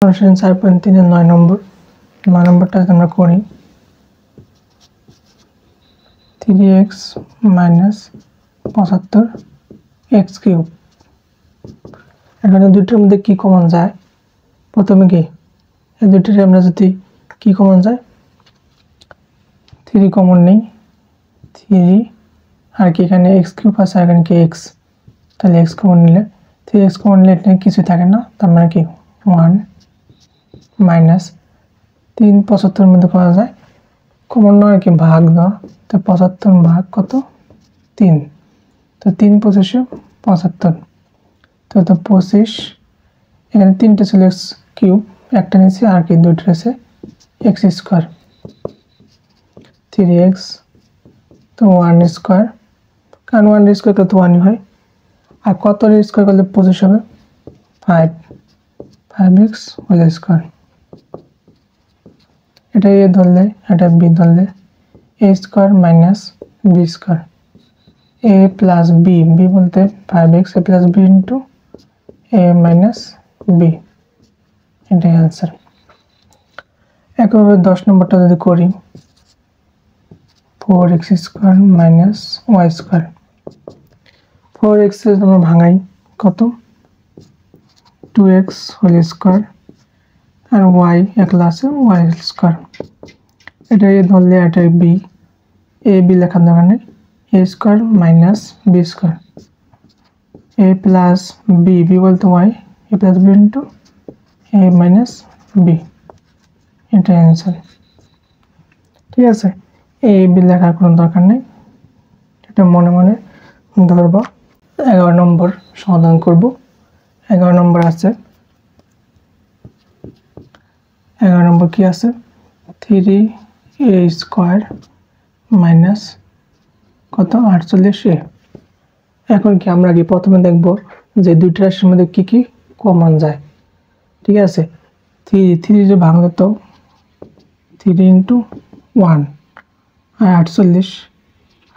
অনুশীলন 4.3 এর 9 নম্বর। 9 নম্বরটা আমরা করি 3x - 75 x কিউব। এখানে দুইটার মধ্যে কি কমন যায়? প্রথমে কি এই দুইটার আমরা যদি কি কমন যায় 3 কমন নেই, 3 আর কি এখানে x কিউব আছে, এখানে কি x, তাহলে x কমন নিলে 3x কমন নিলে এটা কিছু থাকে না, তার মানে কি 1 মাইনাস 3 75 মধ্যে পাওয়া যায় কমন নয় কি ভাগ দাও, তো 75 ভাগ কত 3, তো 3 25 75, তো 25 এখানে 3টা ছিল x কিউব, একটা নিচে আর কি দুইটা আছে x স্কয়ার, 3x তো 1 স্কয়ার, কারণ 1 স্কয়ার কত 1 হয়, আর কত স্কয়ার করলে 25 হবে 5x হোল স্কয়ার। এটা a ধরলে এটা b ধরলে a square minus b square, a plus b, b বলতে 5x a plus b into a minus b, এটাই आंसर। একইভাবে 10 নম্বরটা যদি করি 4x square minus y square, 4x এর আমরা ভাঙাই কত 2x হোল স্কয়ার আর y একলা আছে y স্কয়ার, এটা a ধরলে এটা b, a b লেখার দরকার নেই, a square minus b square, a plus b, b বলতে y, a plus b into a minus b, এটাই आंसर। ঠিক আছে, a b লেখার কোনো দরকার নেই, এটা মনে মনে ধরবা। 11 নম্বর সমাধান করব। 11 নম্বর আছে 11 নম্বর কি আছে 3a স্কয়ার মাইনাস কত 48a। এখন কি আমরা কি প্রথমে দেখব যে দুইটা রাশির মধ্যে কি কি কমন যায়। ঠিক আছে, 3 যে ভাঙলে তো 3 ইন্টু 1 আর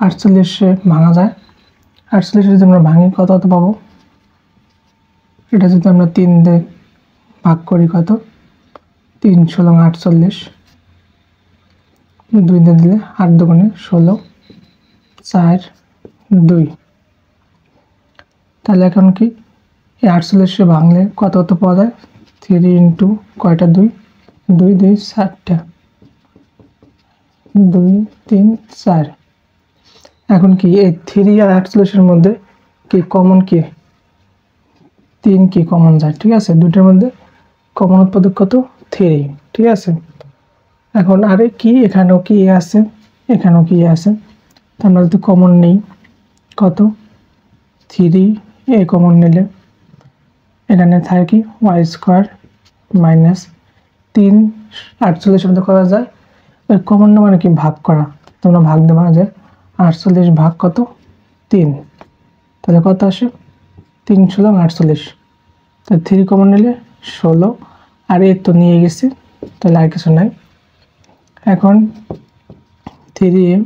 48 ভাঙা যায়, 48 যদি আমরা ভাঙি কত পাবো, এটা যদি আমরা 3 দিয়ে ভাগ করি কত 3 16 48, 2 দিয়ে দিলে 8 দুগুণে 16 4 2, তাহলে এখন কি এই 48 ভাঙলে কত পাওয়া যায় 3 ইন্টু কয়টা 2 2 2 4টা 2 3 4। এখন কি এই 3 আর 48 এর মধ্যে কি কমন কি 3 কি কমন যায়। ঠিক আছে, দুইটার মধ্যে কমন উৎপাদক কত 3। ঠিক আছে, এখন আরে কি এখানেও কি আছে এখানেও কি আছে, তো আমরা যদি কমন নেই কত 3 a কমন নিলে এখানে থাকে কি y স্কয়ার মাইনাস 3 48 মধ্যে করা যায় কমন না মানে কি ভাগ করা, তোমরা ভাগ দেবা যে 48 ভাগ কত 3, তাহলে কত আসে 3 16 48, তো 3 কমন নিলে 16 আর এ তো নিয়ে গেছি, তাহলে আর কিছু নাই। এখন 3a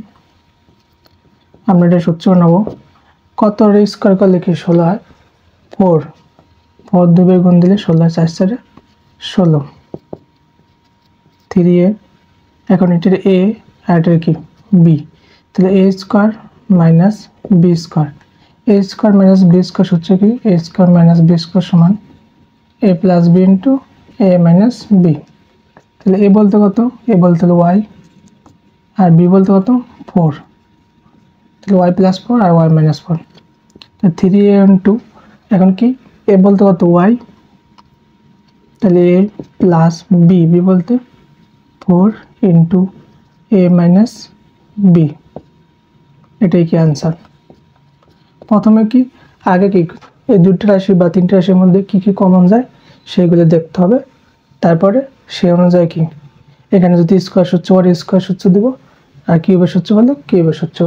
আমরা এটা সূত্র নেব কত স্কয়ার করলে কি 16 হয় 4 4 2 বের গুণ দিলে 16 4 4 16 3a। এখন এটার a আর এটার কি b, তাহলে a square minus b square, a square minus b square সূত্র কি a square minus b square সমান a plus b into a minus b, তাহলে a বলতে কত a বলতে হলো y আর b বলতে কত 4, তাহলে y প্লাস 4 আর y মাইনাস 4, তো 3a ইন্টু এখন কি a বলতে কত y, তাহলে a প্লাস b, b বলতে 4 ইন্টু a মাইনাস b, এটাই কি आंसर। প্রথমে কি আগে কি এই দুটো রাশি বা তিনটা রাশির মধ্যে কি কি কমন যায় সেগুলো দেখতে হবে, তারপরে সেই অনুযায়ী কি এখানে যদি স্কয়ার সূত্র আর স্কয়ার সূত্র দিব আর কিউবের সূত্র বলে কিউবের সূত্র।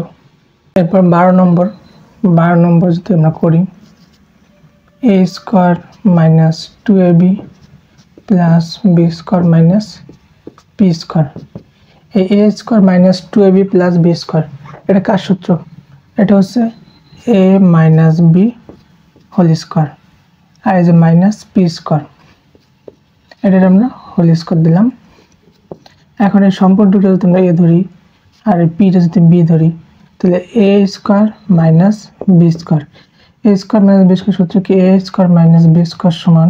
এরপর 12 নম্বর যদি আমরা করি a square minus 2ab plus b square minus p square, এই a square minus 2ab plus b square এটা কার সূত্র, এটা হচ্ছে a minus b whole square আর এই যে মাইনাস p স্কয়ার, এটার আমরা হোল স্কোয়ার দিলাম। এখন এই সম্পর্কটা যদি আমরা এ ধরি আর এই পিটা যদি বি ধরি, তাহলে এ স্কোয়ার মাইনাস বি স্কোয়ার, এ স্কোয়ার মাইনাস বি স্কোয়ার সূত্র কি এ স্কোয়ার মাইনাস বি স্কোয়ার সমান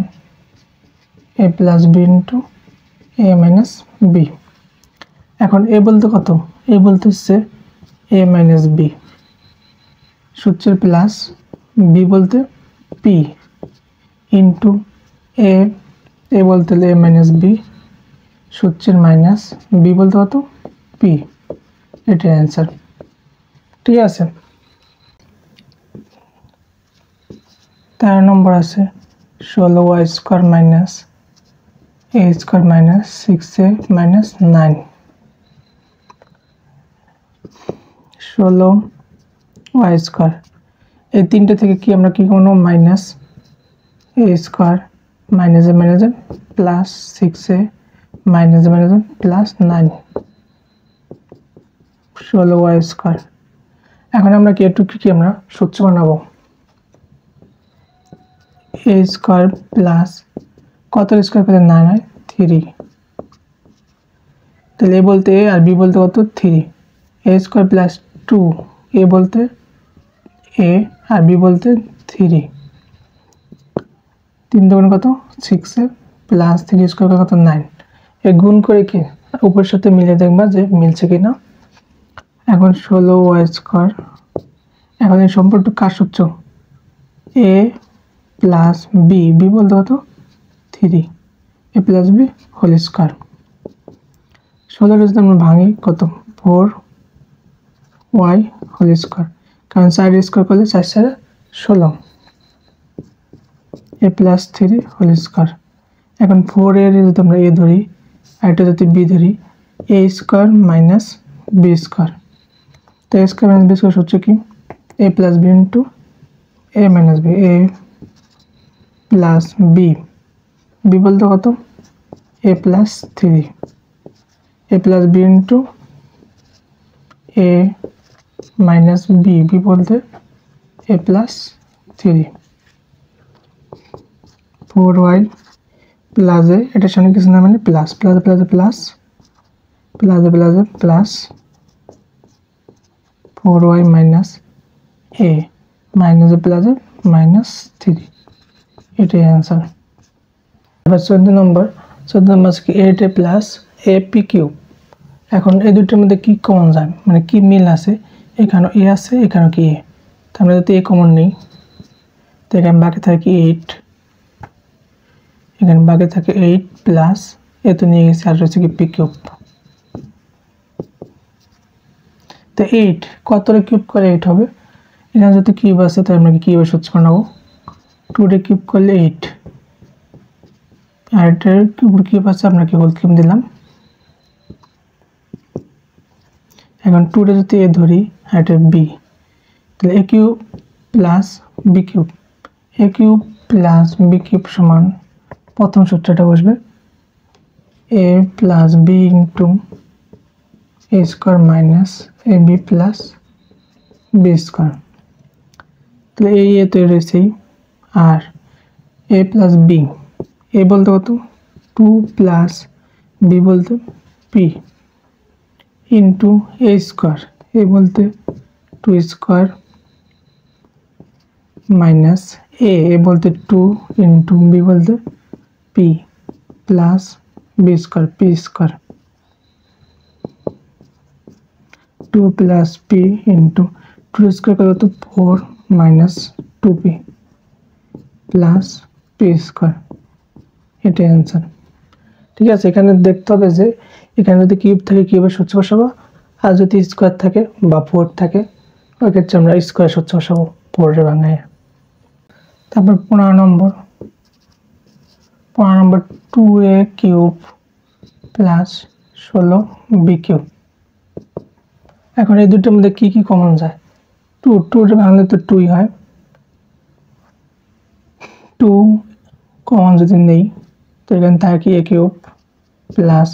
এ প্লাস বি ইন্টু এ মাইনাস বি। এখন এ বলতে কত, এ বলতে হচ্ছে এ মাইনাস বি সূত্রের প্লাস, বি বলতে পি ইন্টু এ বলতে এ মাইনাস বি সূত্রের মাইনাস, বি বলতে কত পি। এটাই অ্যান্সার। ঠিক আছে। 13 নম্বর আছে 16y square minus A square minus 6a minus 9। 16y square, এই তিনটে থেকে কি আমরা কি কোনো minus A square minus A plus 6a minus A plus 9, 16y square. এখন আমরা কি একটু কি আমরা সূত্র বানাবো, এ স্কোয়ার প্লাস কত স্কোয়ার করলে 9 হয় 3, তাহলে এ বলতে এ আর বি বলতে কত 3, এ স্কোয়ার প্লাস 2, এ বলতে এ আর বি বলতে 3, 3 দুগুণে কত 6 প্লাস 3 স্কোয়ার কত 9, এ গুণ করে কি উপরের সাথে মিলে দেখবা যে মিলছে কিনা। এখন 16y স্কোয়ার, এখন এই সম্পর্ক কার সূত্র এ প্লাস বি, বি বলতে কত 3, এ প্লাস বি হোল স্কোয়ার। 16 যদি আমরা ভাঙি কত 4y হোল স্কোয়ার, কারণ 4 স্কোয়ার করলে 4 4 16, এ প্লাস 3 হোল স্কোয়ার। এখন 4 এর যদি আমরা এ ধরি আর এটা যদি বি ধরি, এ স্কোয়ার মাইনাস বি স্কোয়ার, তো এ স্কোয়ার মাইনাস বি স্কোয়ার সূত্র কি এ প্লাস বি ইন্টু এ মাইনাস বি, এ প্লাস বি, বি বলতে কত এ প্লাস 3, এ প্লাস বি ইন্টু এ মাইনাস বি, বি বলতে এ প্লাস 3, 4y প্লাস এ, এটার সঙ্গে কিছু না মানে plus plus plus plus plus plus plus 4y minus A minus plus minus 3, এটাই answer. এবার 14 নম্বর কি 8a plus A P cube. এখন এই দুটোর মধ্যে কি কমন যায়, মানে কি মিল আছে, এখানে এ আছে এখানে কি এ, তার মানে যদি এ কমন নেই তো এখানে বাকি থাকে 8, এখানে বাকি থাকে 8 প্লাস এ তো নিয়ে গেছে আর রয়েছে কি পি কিউব। তো 8 কতটা কিউব করে 8 হবে, এখানে যদি কিউব আছে তো আমরা কিউবের সূত্র বানাবো, 2 রে কিউব করলে 8, আর এটার কিউব আছে আমরা কি হোল কিউব দিলাম। এখন 2 রে যদি এ ধরি আর এটা বি, তাহলে এ কিউব প্লাস বি কিউব, এ কিউব প্লাস বি কিউব সমান প্রথম সূত্রটা বসবে এ plus B into A square minus A B plus B square, তাহলে এই এ তৈরি রয়েছেই, আর এ প্লাস বি, এ বলতে কত 2 প্লাস বি বলতে P into A square, A বলতে 2 স্কোয়ার মাইনাস এ বলতে 2 ইন্টু বি বলতে P plus B square, P square 2 plus P into 2 square কত 4 minus 2p plus P square, এটাই অ্যান্সার। ঠিক আছে। এখানে দেখতে হবে যে এখানে যদি কিউব থাকে কিউবের সূত্র বসাবো, আর যদি স্কোয়ার থাকে বা 4 থাকে ওই ক্ষেত্রে আমরা স্কোয়ার সূত্র বসাবো 4 এর ভাঙায়। তারপর 15 নম্বর 2a cube plus 16b cube. এখন এই দুটোর মধ্যে কি কি কমন যায়, 2 এর ভাঙলে তো 2ই হয়, 2 কমন যদি নেই তো এখানে থাকে a কিউব প্লাস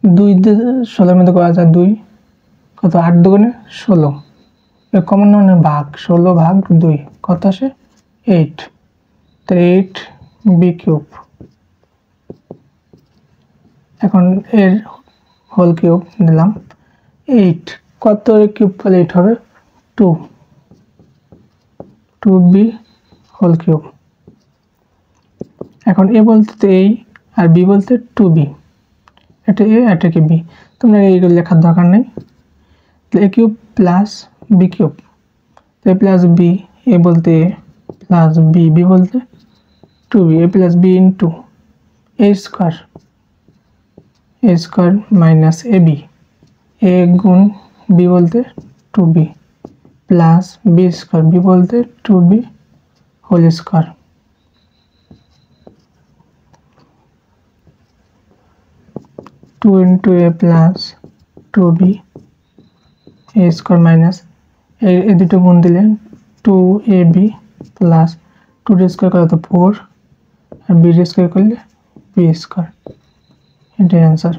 2 16 মধ্যে করা যায় 2, কত 8 দুগুণে 16, এর কমন মানে ভাগ, 16 ভাগ 2 কত আসে 8, তাহলে 8b কিউব এখন এর হোল কিউব দিলাম 8 কত এর কিউব করলে 8 হবে 2b হোল কিউব। এখন এ বলতে a আর b বলতে 2b, এটা a এটা কি b, তোমরা এইগুলো লেখার দরকার নেই। a cube plus b cube, a plus b, a বলতে a প্লাস b, b বলতে 2b, a plus b into a square minus ab, a গুণ b বলতে 2b plus b square, b বলতে 2b whole square. Two into A plus 2b A square minus A दुटो गुण दिले 2ab plus 2d score कर तो 4 और b score कर ले b स्कोर, एटाই आंसर।